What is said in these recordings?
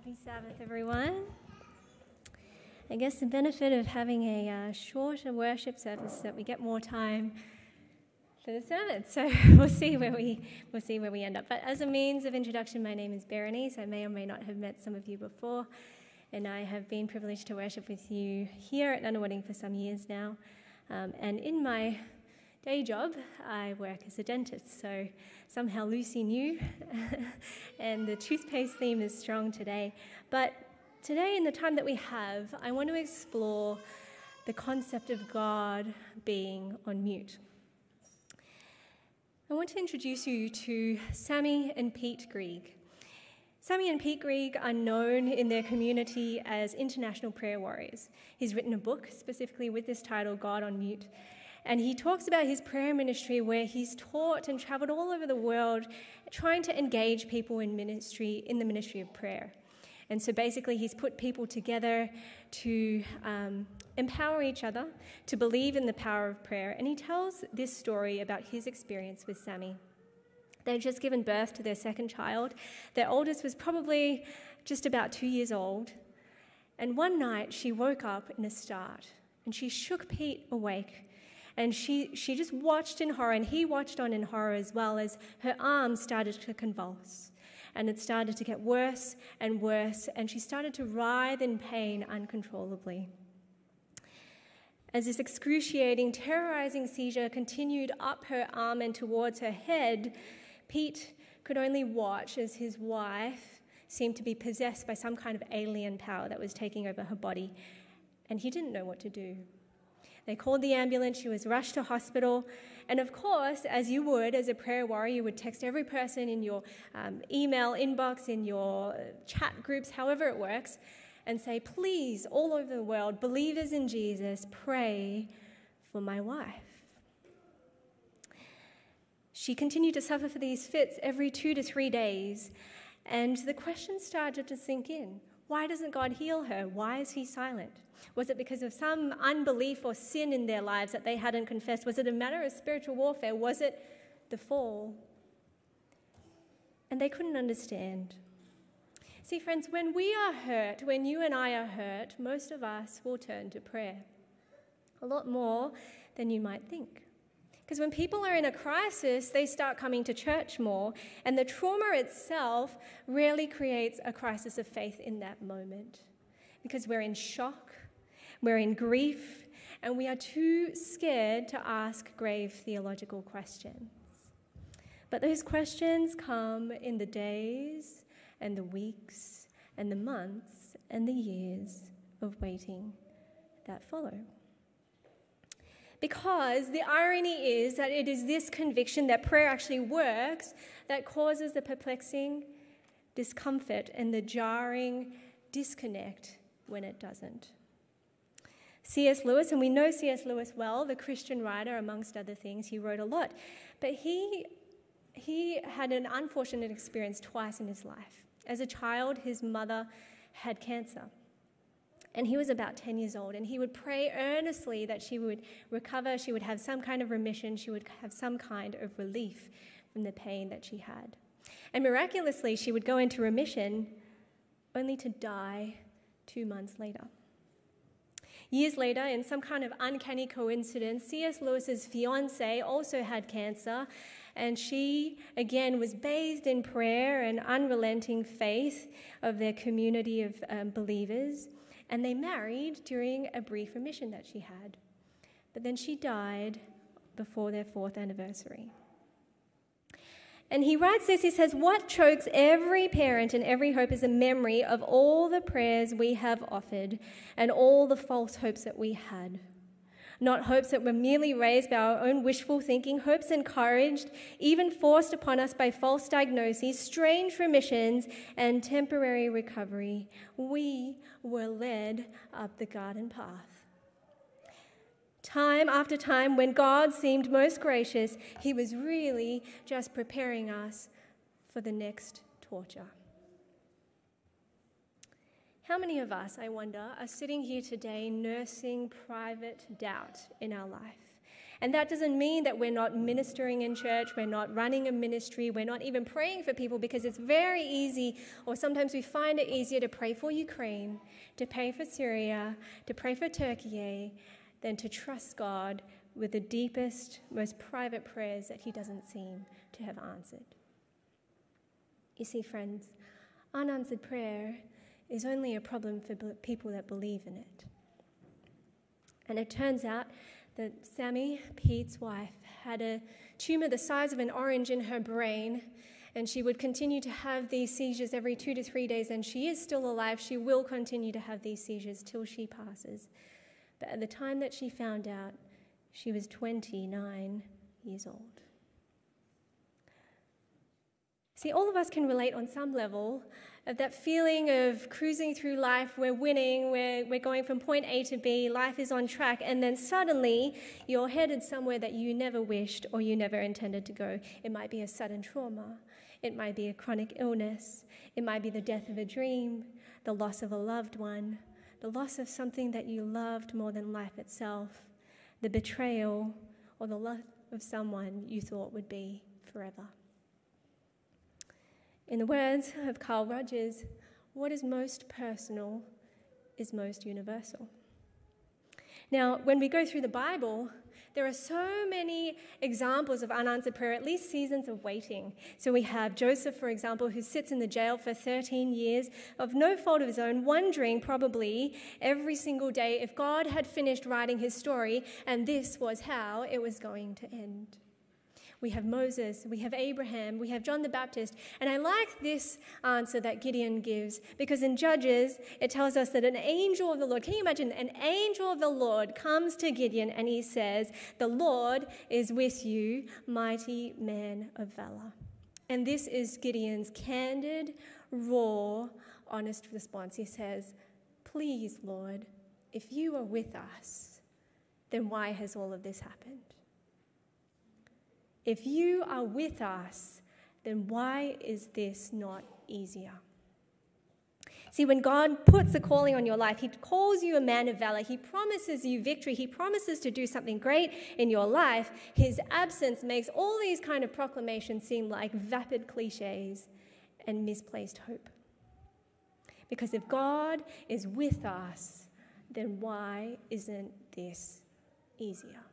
Happy Sabbath, everyone. I guess the benefit of having a shorter worship service is that we get more time for the sermon. So we'll see where we end up. But as a means of introduction, my name is Berenice. I may or may not have met some of you before, and I have been privileged to worship with you here at Nunawading for some years now. And in my day job, I work as a dentist, so somehow Lucy knew, and the toothpaste theme is strong today. But today, in the time that we have, I want to explore the concept of God being on mute. I want to introduce you to Sammy and Pete Grieg. Sammy and Pete Grieg are known in their community as international prayer warriors. He's written a book specifically with this title, God on Mute. And he talks about his prayer ministry where he's taught and traveled all over the world trying to engage people in the ministry of prayer. And so basically he's put people together to empower each other, to believe in the power of prayer. And he tells this story about his experience with Sammy. They'd just given birth to their second child. Their oldest was probably just about 2 years old. And one night she woke up in a start and she shook Pete awake. And she just watched in horror, and he watched on in horror as well, as her arms started to convulse. And it started to get worse and worse, and she started to writhe in pain uncontrollably. As this excruciating, terrorizing seizure continued up her arm and towards her head, Pete could only watch as his wife seemed to be possessed by some kind of alien power that was taking over her body, and he didn't know what to do. They called the ambulance, she was rushed to hospital, and of course, as you would as a prayer warrior, you would text every person in your email inbox, in your chat groups, however it works, and say, please, all over the world, believers in Jesus, pray for my wife. She continued to suffer for these fits every 2 to 3 days, and the question started to sink in. Why doesn't God heal her? Why is he silent? Was it because of some unbelief or sin in their lives that they hadn't confessed? Was it a matter of spiritual warfare? Was it the fall? And they couldn't understand. See, friends, when we are hurt, when you and I are hurt, most of us will turn to prayer. A lot more than you might think. Because when people are in a crisis, they start coming to church more, and the trauma itself rarely creates a crisis of faith in that moment. Because we're in shock, we're in grief, and we are too scared to ask grave theological questions. But those questions come in the days and the weeks and the months and the years of waiting that follow. Because the irony is that it is this conviction that prayer actually works that causes the perplexing discomfort and the jarring disconnect when it doesn't. C.S. Lewis, and we know C.S. Lewis well, the Christian writer, amongst other things, he wrote a lot. But he had an unfortunate experience twice in his life. As a child, his mother had cancer. And he was about 10 years old, and he would pray earnestly that she would recover, she would have some kind of remission, she would have some kind of relief from the pain that she had. And miraculously, she would go into remission, only to die 2 months later. Years later, in some kind of uncanny coincidence, C.S. Lewis's fiancée also had cancer, and she, again, was bathed in prayer and unrelenting faith of their community of believers. And they married during a brief remission that she had. But then she died before their 4th anniversary. And he writes this, he says, what chokes every parent and every hope is a memory of all the prayers we have offered and all the false hopes that we had. Not hopes that were merely raised by our own wishful thinking, hopes encouraged, even forced upon us by false diagnoses, strange remissions, and temporary recovery. We were led up the garden path. Time after time, when God seemed most gracious, he was really just preparing us for the next torture. How many of us, I wonder, are sitting here today nursing private doubt in our life? And that doesn't mean that we're not ministering in church, we're not running a ministry, we're not even praying for people, because it's very easy, or sometimes we find it easier to pray for Ukraine, to pray for Syria, to pray for Turkey, than to trust God with the deepest, most private prayers that he doesn't seem to have answered. You see, friends, unanswered prayer is only a problem for people that believe in it. And it turns out that Sammy, Pete's wife, had a tumor the size of an orange in her brain, and she would continue to have these seizures every 2 to 3 days, and she is still alive. She will continue to have these seizures till she passes. But at the time that she found out, she was 29 years old. See, all of us can relate on some level of that feeling of cruising through life. We're winning, we're going from point A to B, life is on track, and then suddenly you're headed somewhere that you never wished or you never intended to go. It might be a sudden trauma. It might be a chronic illness. It might be the death of a dream, the loss of a loved one, the loss of something that you loved more than life itself, the betrayal, or the loss of someone you thought would be forever. In the words of Carl Rogers, what is most personal is most universal. Now, when we go through the Bible, there are so many examples of unanswered prayer, at least seasons of waiting. So we have Joseph, for example, who sits in the jail for 13 years of no fault of his own, wondering probably every single day if God had finished writing his story and this was how it was going to end. We have Moses, we have Abraham, we have John the Baptist. And I like this answer that Gideon gives, because in Judges, it tells us that an angel of the Lord, can you imagine, an angel of the Lord comes to Gideon and he says, "The Lord is with you, mighty man of valor." And this is Gideon's candid, raw, honest response. He says, "Please, Lord, if you are with us, then why has all of this happened? If you are with us, then why is this not easier?" See, when God puts a calling on your life, he calls you a man of valor. He promises you victory. He promises to do something great in your life. His absence makes all these kind of proclamations seem like vapid cliches and misplaced hope. Because if God is with us, then why isn't this easier?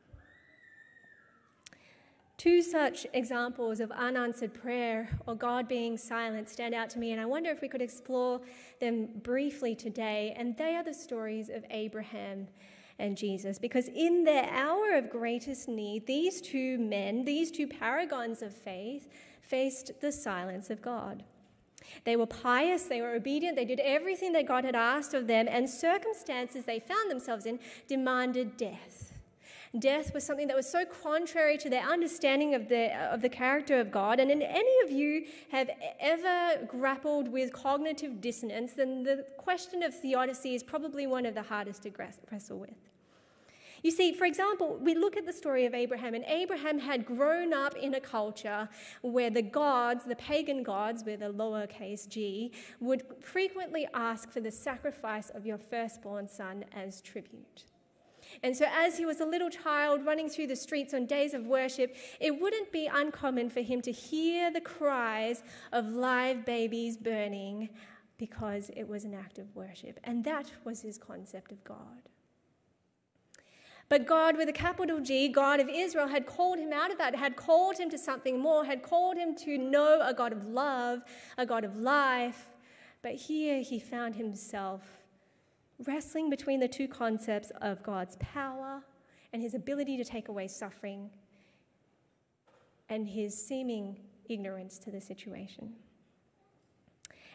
Two such examples of unanswered prayer or God being silent stand out to me, and I wonder if we could explore them briefly today. And they are the stories of Abraham and Jesus, because in their hour of greatest need, these two men, these two paragons of faith, faced the silence of God. They were pious, they were obedient, they did everything that God had asked of them, and circumstances they found themselves in demanded death. Death was something that was so contrary to their understanding of the character of God. And if any of you have ever grappled with cognitive dissonance, then the question of theodicy is probably one of the hardest to wrestle with. You see, for example, we look at the story of Abraham, and Abraham had grown up in a culture where the gods, the pagan gods with a lowercase g, would frequently ask for the sacrifice of your firstborn son as tribute. And so as he was a little child running through the streets on days of worship, it wouldn't be uncommon for him to hear the cries of live babies burning, because it was an act of worship. And that was his concept of God. But God, with a capital G, God of Israel, had called him out of that, had called him to something more, had called him to know a God of love, a God of life. But here he found himself wrestling between the two concepts of God's power and his ability to take away suffering, and his seeming ignorance to the situation.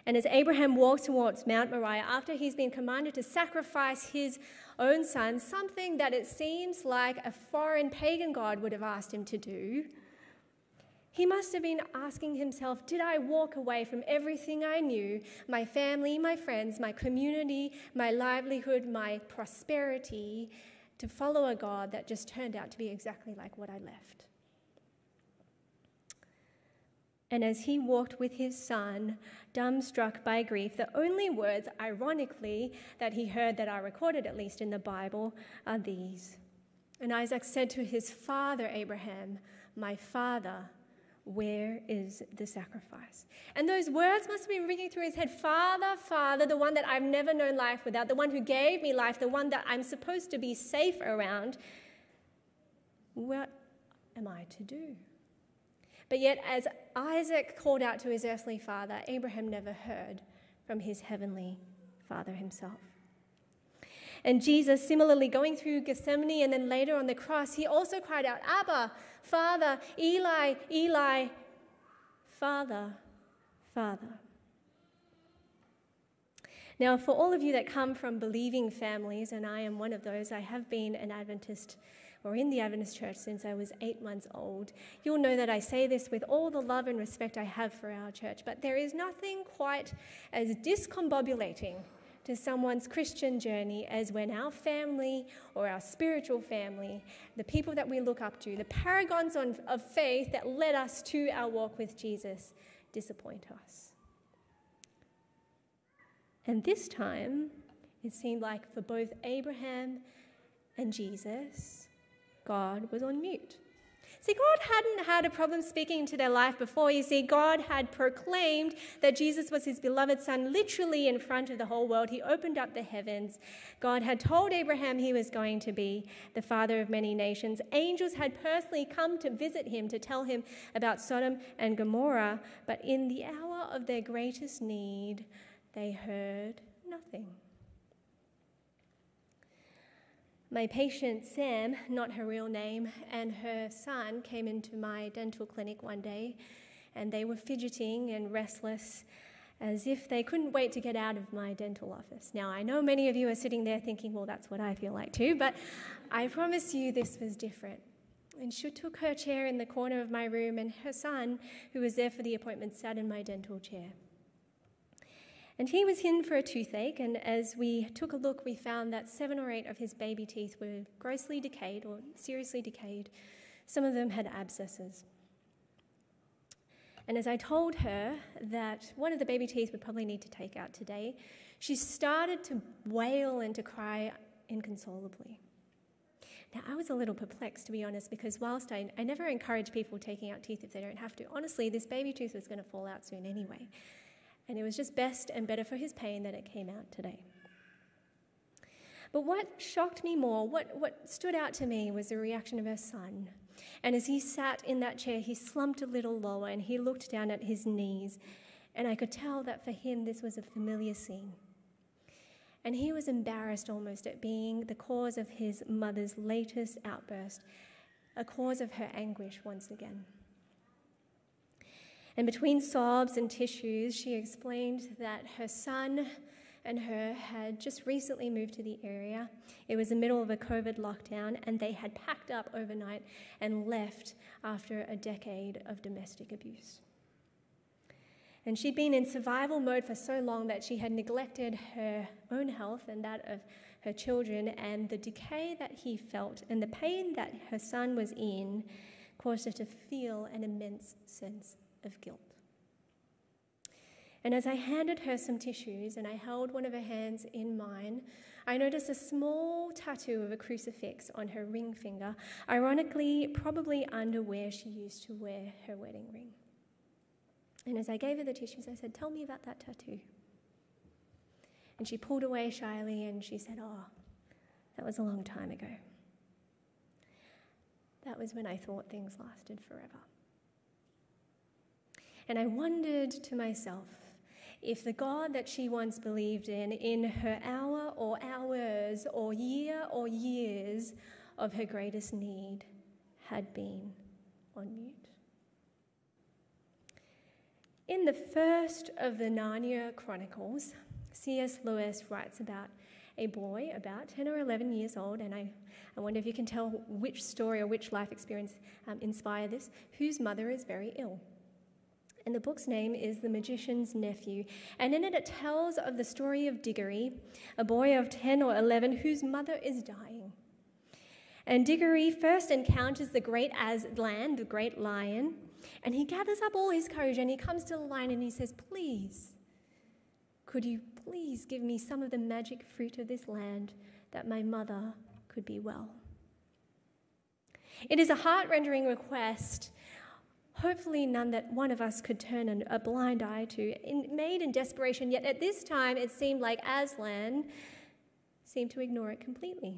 And as Abraham walks towards Mount Moriah, after he's been commanded to sacrifice his own son, something that it seems like a foreign pagan god would have asked him to do, he must have been asking himself, did I walk away from everything I knew, my family, my friends, my community, my livelihood, my prosperity, to follow a God that just turned out to be exactly like what I left? And as he walked with his son, dumbstruck by grief, the only words, ironically, that he heard that are recorded, at least in the Bible, are these: And Isaac said to his father Abraham, "My father, where is the sacrifice?" And those words must have been ringing through his head. Father, Father, the one that I've never known life without, the one who gave me life, the one that I'm supposed to be safe around. What am I to do? But yet, as Isaac called out to his earthly father, Abraham never heard from his heavenly Father himself. And Jesus, similarly, going through Gethsemane and then later on the cross, he also cried out, "Abba, Father, Eli, Eli, Father, Father." Now, for all of you that come from believing families, and I am one of those, I have been an Adventist or in the Adventist church since I was 8 months old. You'll know that I say this with all the love and respect I have for our church, but there is nothing quite as discombobulating to someone's Christian journey as when our family or our spiritual family, the people that we look up to, the paragons of faith that led us to our walk with Jesus, disappoint us. And this time, it seemed like for both Abraham and Jesus, God was on mute. See, God hadn't had a problem speaking into their life before. You see, God had proclaimed that Jesus was his beloved son literally in front of the whole world. He opened up the heavens. God had told Abraham he was going to be the father of many nations. Angels had personally come to visit him to tell him about Sodom and Gomorrah. But in the hour of their greatest need, they heard nothing. My patient, Sam, not her real name, and her son came into my dental clinic one day, and they were fidgeting and restless as if they couldn't wait to get out of my dental office. Now, I know many of you are sitting there thinking, well, that's what I feel like too, but I promise you this was different. And she took her chair in the corner of my room, and her son, who was there for the appointment, sat in my dental chair. And he was in for a toothache, and as we took a look, we found that 7 or 8 of his baby teeth were grossly decayed or seriously decayed. Some of them had abscesses. And as I told her that one of the baby teeth would probably need to take out today, she started to wail and to cry inconsolably. Now, I was a little perplexed, to be honest, because whilst I never encourage people taking out teeth if they don't have to, honestly, this baby tooth was going to fall out soon anyway. And it was just best and better for his pain that it came out today. But what shocked me more, what stood out to me, was the reaction of her son. And as he sat in that chair, he slumped a little lower and he looked down at his knees. And I could tell that for him this was a familiar scene. And he was embarrassed almost at being the cause of his mother's latest outburst, a cause of her anguish once again. And between sobs and tissues, she explained that her son and her had just recently moved to the area. It was the middle of a COVID lockdown, and they had packed up overnight and left after a decade of domestic abuse. And she'd been in survival mode for so long that she had neglected her own health and that of her children, and the decay that he felt and the pain that her son was in caused her to feel an immense sense of guilt. And as I handed her some tissues and I held one of her hands in mine, I noticed a small tattoo of a crucifix on her ring finger, ironically, probably under where she used to wear her wedding ring. And as I gave her the tissues, I said, "Tell me about that tattoo." And she pulled away shyly and she said, "Oh, that was a long time ago. That was when I thought things lasted forever." And I wondered to myself if the God that she once believed in her hour or hours or year or years of her greatest need, had been on mute. In the first of the Narnia Chronicles, C.S. Lewis writes about a boy about 10 or 11 years old, and I wonder if you can tell which story or which life experience inspired this, whose mother is very ill. And the book's name is The Magician's Nephew. And in it tells of the story of Diggory, a boy of 10 or 11 whose mother is dying. And Diggory first encounters the great Aslan, the great lion, and he gathers up all his courage and he comes to the lion and he says, "Please, could you please give me some of the magic fruit of this land that my mother could be well?" It is a heart-rending request, hopefully none that one of us could turn a blind eye to, made in desperation, yet at this time it seemed like Aslan seemed to ignore it completely.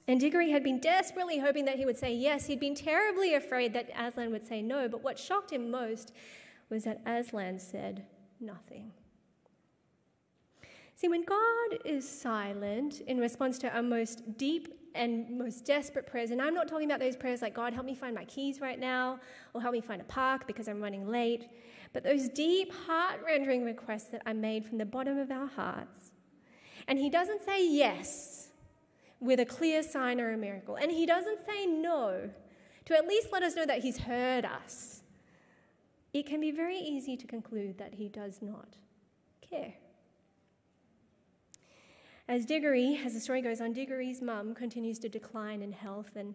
And Diggory had been desperately hoping that he would say yes. He'd been terribly afraid that Aslan would say no, but what shocked him most was that Aslan said nothing. See, when God is silent in response to our most deep and most desperate prayers, and I'm not talking about those prayers like, God, help me find my keys right now, or help me find a park because I'm running late, but those deep, heart-rending requests that are made from the bottom of our hearts. And he doesn't say yes with a clear sign or a miracle, and he doesn't say no to at least let us know that he's heard us. It can be very easy to conclude that he does not care. As the story goes on, Diggory's mum continues to decline in health, and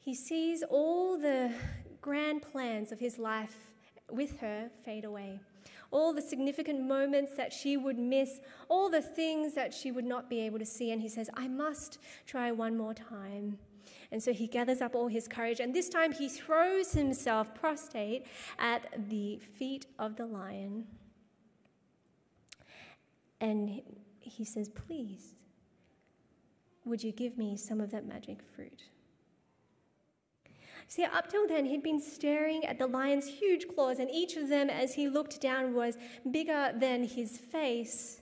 he sees all the grand plans of his life with her fade away. All the significant moments that she would miss, all the things that she would not be able to see, and he says, I must try one more time. And so he gathers up all his courage, and this time he throws himself prostrate at the feet of the lion. And he says, please, would you give me some of that magic fruit? See, up till then, he'd been staring at the lion's huge claws, and each of them, as he looked down, was bigger than his face.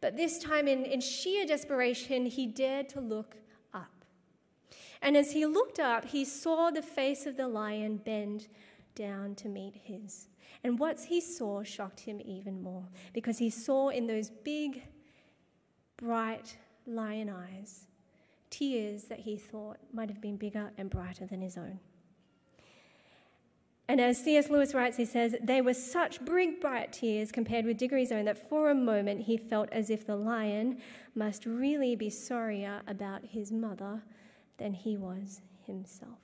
But this time, in sheer desperation, he dared to look up. And as he looked up, he saw the face of the lion bend down to meet his. And what he saw shocked him even more, because he saw in those big, bright lion eyes tears that he thought might have been bigger and brighter than his own. And as C.S. Lewis writes, he says, they were such big, bright tears compared with Diggory's own that for a moment he felt as if the lion must really be sorrier about his mother than he was himself.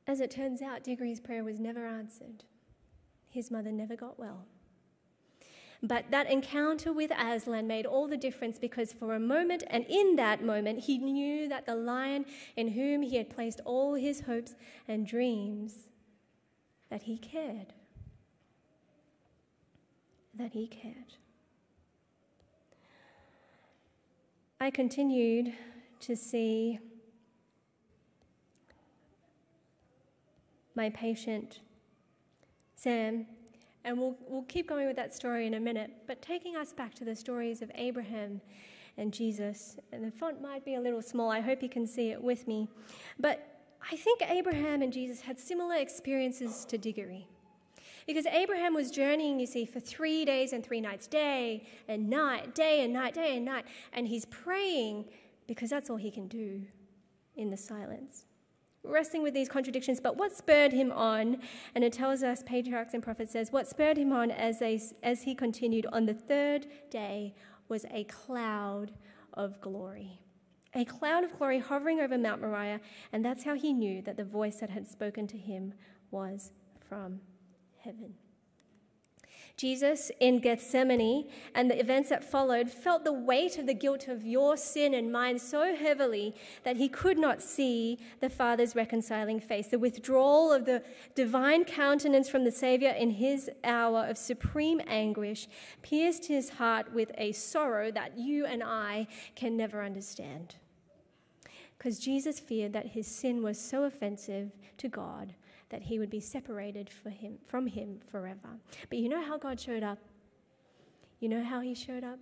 As it turns out, Diggory's prayer was never answered. His mother never got well. But that encounter with Aslan made all the difference, because for a moment, and in that moment, he knew that the lion in whom he had placed all his hopes and dreams, that he cared. That he cared. I continued to see my patient, Sam, and we'll keep going with that story in a minute, but taking us back to the stories of Abraham and Jesus. And the font might be a little small. I hope you can see it with me. But I think Abraham and Jesus had similar experiences to Diggory. Because Abraham was journeying, you see, for 3 days and 3 nights, day and night, day and night, day and night. And he's praying because that's all he can do in the silence, wrestling with these contradictions. But what spurred him on, and it tells us, Patriarchs and Prophets says, what spurred him on as he continued on the 3rd day was a cloud of glory. A cloud of glory hovering over Mount Moriah, and that's how he knew that the voice that had spoken to him was from heaven. Jesus in Gethsemane and the events that followed felt the weight of the guilt of your sin and mine so heavily that he could not see the Father's reconciling face. The withdrawal of the divine countenance from the Savior in his hour of supreme anguish pierced his heart with a sorrow that you and I can never understand. Because Jesus feared that his sin was so offensive to God that he would be separated from him forever. But you know how God showed up? You know how he showed up?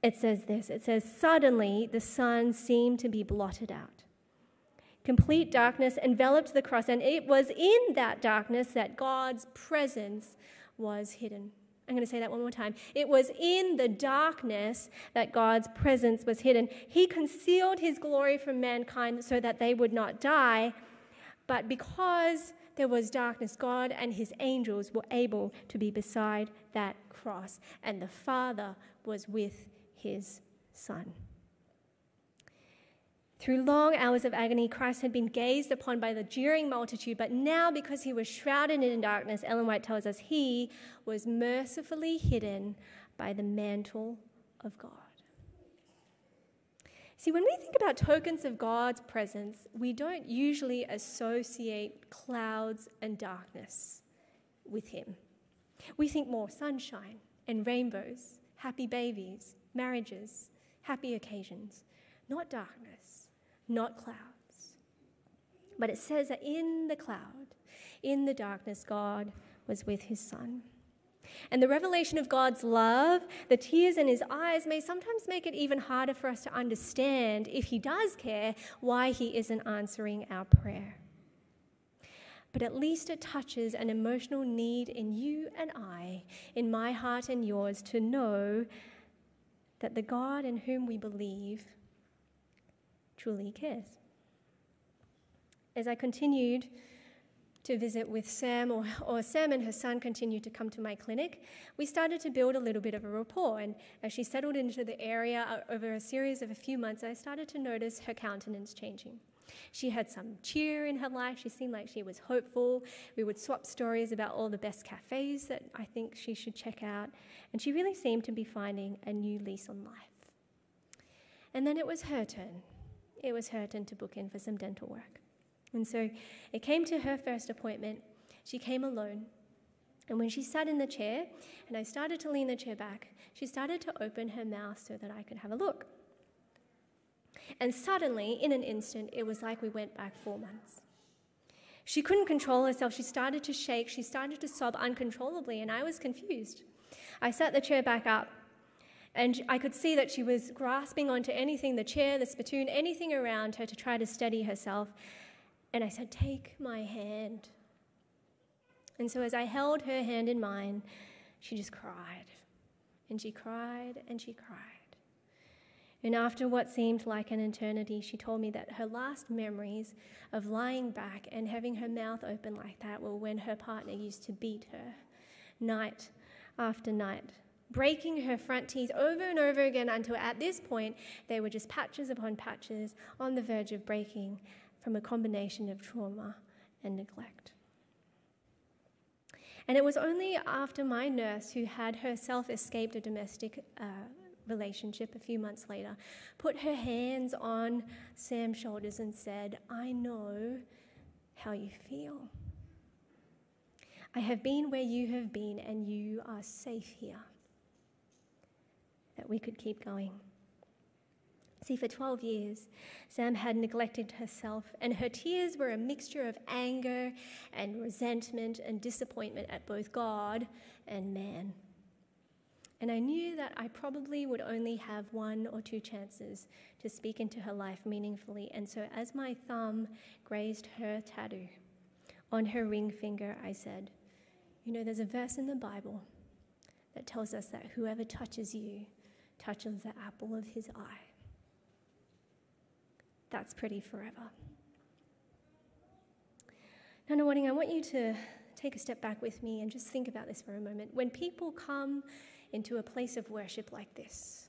It says this. It says, suddenly the sun seemed to be blotted out. Complete darkness enveloped the cross, and it was in that darkness that God's presence was hidden. I'm going to say that one more time. It was in the darkness that God's presence was hidden. He concealed his glory from mankind so that they would not die. But because there was darkness, God and his angels were able to be beside that cross, and the Father was with his Son. Through long hours of agony, Christ had been gazed upon by the jeering multitude, but now, because he was shrouded in darkness, Ellen White tells us, he was mercifully hidden by the mantle of God. See, when we think about tokens of God's presence, we don't usually associate clouds and darkness with him. We think more sunshine and rainbows, happy babies, marriages, happy occasions, not darkness, not clouds. But it says that in the cloud, in the darkness, God was with his Son. And the revelation of God's love, the tears in his eyes, may sometimes make it even harder for us to understand, if he does care, why he isn't answering our prayer. But at least it touches an emotional need in you and I, in my heart and yours, to know that the God in whom we believe truly cares. As I continued to visit with Sam, or Sam and her son continued to come to my clinic, we started to build a little bit of a rapport. And as she settled into the area over a series of a few months, I started to notice her countenance changing. She had some cheer in her life. She seemed like she was hopeful. We would swap stories about all the best cafes that I think she should check out. And she really seemed to be finding a new lease on life. And then it was her turn. It was her turn to book in for some dental work. And so it came to her first appointment. She came alone. And when she sat in the chair, and I started to lean the chair back, she started to open her mouth so that I could have a look. And suddenly, in an instant, it was like we went back 4 months. She couldn't control herself. She started to shake. She started to sob uncontrollably, and I was confused. I sat the chair back up, and I could see that she was grasping onto anything, the chair, the spittoon, anything around her to try to steady herself. And I said, "Take my hand." And so as I held her hand in mine, she just cried. And she cried and she cried. And after what seemed like an eternity, she told me that her last memories of lying back and having her mouth open like that were when her partner used to beat her night after night, breaking her front teeth over and over again until at this point they were just patches upon patches on the verge of breaking from a combination of trauma and neglect. And it was only after my nurse, who had herself escaped a domestic relationship a few months later, put her hands on Sam's shoulders and said, "I know how you feel. I have been where you have been, and you are safe here," that we could keep going. See, for 12 years, Sam had neglected herself, and her tears were a mixture of anger and resentment and disappointment at both God and man. And I knew that I probably would only have 1 or 2 chances to speak into her life meaningfully. And so as my thumb grazed her tattoo on her ring finger, I said, "You know, there's a verse in the Bible that tells us that whoever touches you touches the apple of his eye. That's pretty forever." Now, Wadding, I want you to take a step back with me and just think about this for a moment. When people come into a place of worship like this,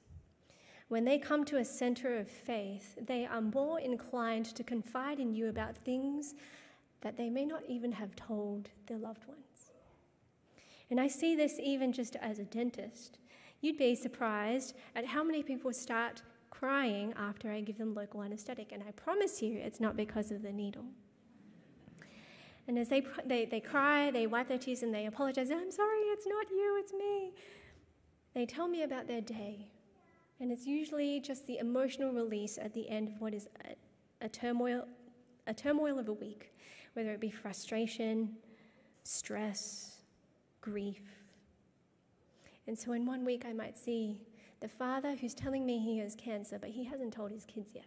when they come to a center of faith, they are more inclined to confide in you about things that they may not even have told their loved ones. And I see this even just as a dentist. You'd be surprised at how many people start crying after I give them local anesthetic, and I promise you it's not because of the needle. And as they cry, they wipe their tears and they apologize. "I'm sorry, it's not you, it's me." They tell me about their day, and it's usually just the emotional release at the end of what is a turmoil of a week, whether it be frustration, stress, grief. And so in 1 week I might see the father who's telling me he has cancer, but he hasn't told his kids yet.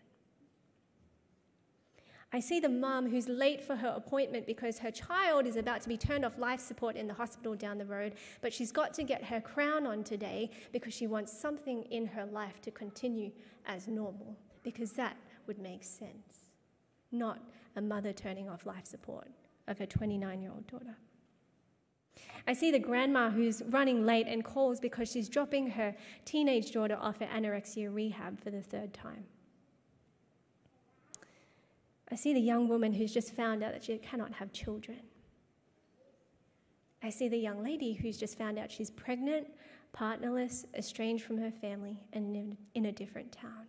I see the mum who's late for her appointment because her child is about to be turned off life support in the hospital down the road, but she's got to get her crown on today because she wants something in her life to continue as normal, because that would make sense, not a mother turning off life support of her 29-year-old daughter. I see the grandma who's running late and calls because she's dropping her teenage daughter off at anorexia rehab for the 3rd time. I see the young woman who's just found out that she cannot have children. I see the young lady who's just found out she's pregnant, partnerless, estranged from her family, and in a different town.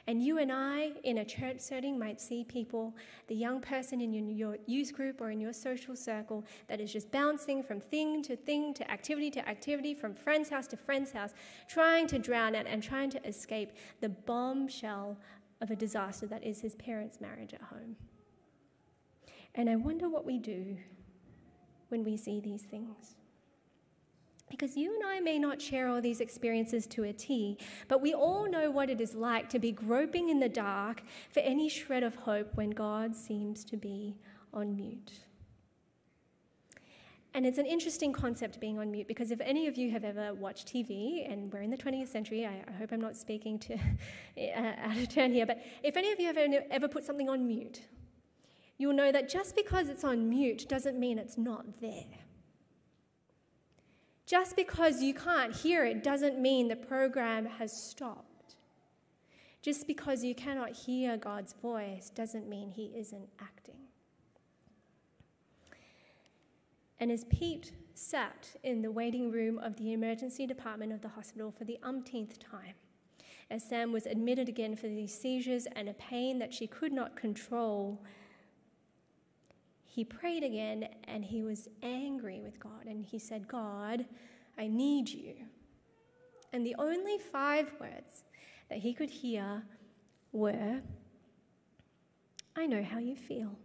And you and I, in a church setting, might see people, the young person in your youth group or in your social circle that is just bouncing from thing, to activity, from friend's house to friend's house, trying to drown out and trying to escape the bombshell of a disaster that is his parents' marriage at home. And I wonder what we do when we see these things. Because you and I may not share all these experiences to a T, but we all know what it is like to be groping in the dark for any shred of hope when God seems to be on mute. And it's an interesting concept, being on mute, because if any of you have ever watched TV, and we're in the 20th century, I hope I'm not speaking to out of turn here, but if any of you have ever put something on mute, you'll know that just because it's on mute doesn't mean it's not there. Just because you can't hear it doesn't mean the program has stopped. Just because you cannot hear God's voice doesn't mean he isn't acting. And as Pete sat in the waiting room of the emergency department of the hospital for the umpteenth time, as Sam was admitted again for these seizures and a pain that she could not control, he prayed again, and he was angry with God. And he said, God, I need you. And the only 5 words that he could hear were, I know how you feel.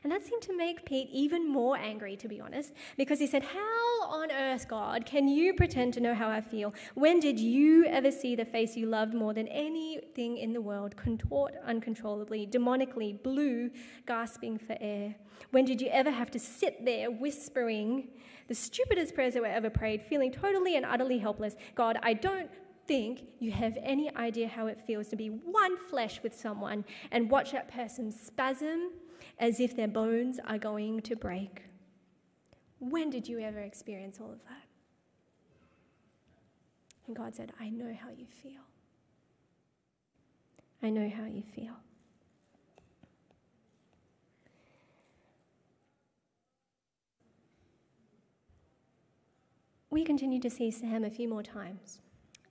And that seemed to make Pete even more angry, to be honest, because he said, how on earth, God, can you pretend to know how I feel? When did you ever see the face you loved more than anything in the world contort uncontrollably, demonically, blue, gasping for air? When did you ever have to sit there whispering the stupidest prayers that were ever prayed, feeling totally and utterly helpless? God, I don't think you have any idea how it feels to be one flesh with someone and watch that person spasm as if their bones are going to break. When did you ever experience all of that? And God said, I know how you feel. I know how you feel. We continue to see Sam a few more times.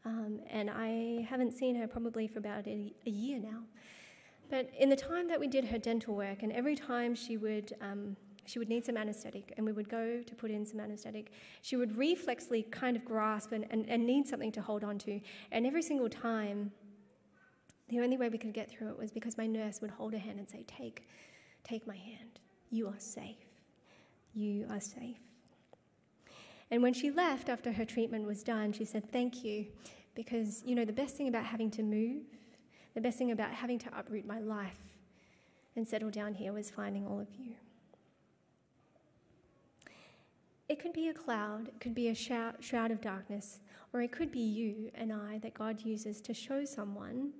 And I haven't seen her probably for about a year now. But in the time that we did her dental work, and every time she would need some anesthetic, and we would go to put in some anesthetic, she would reflexly kind of grasp and need something to hold on to. And every single time, the only way we could get through it was because my nurse would hold her hand and say, take my hand. You are safe. You are safe. And when she left after her treatment was done, she said, thank you, because, you know, the best thing about having to move, the best thing about having to uproot my life and settle down here was finding all of you. It could be a cloud, it could be a shroud of darkness, or it could be you and I that God uses to show someone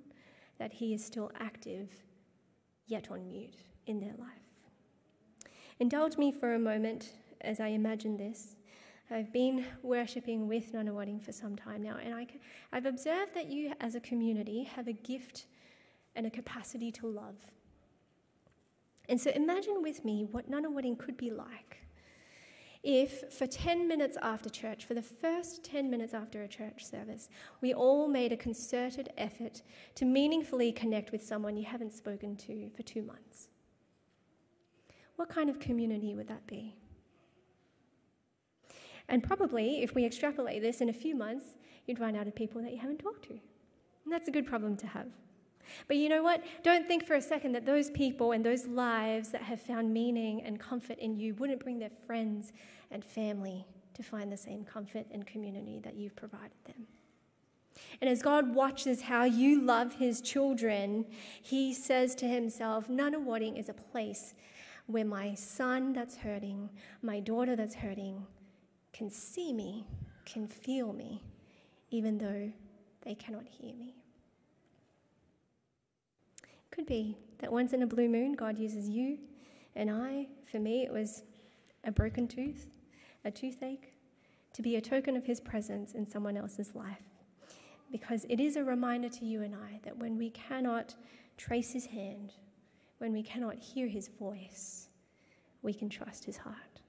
that he is still active, yet on mute in their life. Indulge me for a moment as I imagine this. I've been worshipping with Nunawading for some time now, and I've observed that you as a community have a gift and a capacity to love. And so imagine with me what Nunawading could be like if for 10 minutes after church, for the first 10 minutes after a church service, we all made a concerted effort to meaningfully connect with someone you haven't spoken to for 2 months. What kind of community would that be? And probably, if we extrapolate this in a few months, you'd run out of people that you haven't talked to. And that's a good problem to have. But you know what? Don't think for a second that those people and those lives that have found meaning and comfort in you wouldn't bring their friends and family to find the same comfort and community that you've provided them. And as God watches how you love his children, he says to himself, Nunawading is a place where my son that's hurting, my daughter that's hurting, can see me, can feel me, even though they cannot hear me. It could be that once in a blue moon, God uses you and I, for me, it was a broken tooth, a toothache, to be a token of his presence in someone else's life. Because it is a reminder to you and I that when we cannot trace his hand, when we cannot hear his voice, we can trust his heart.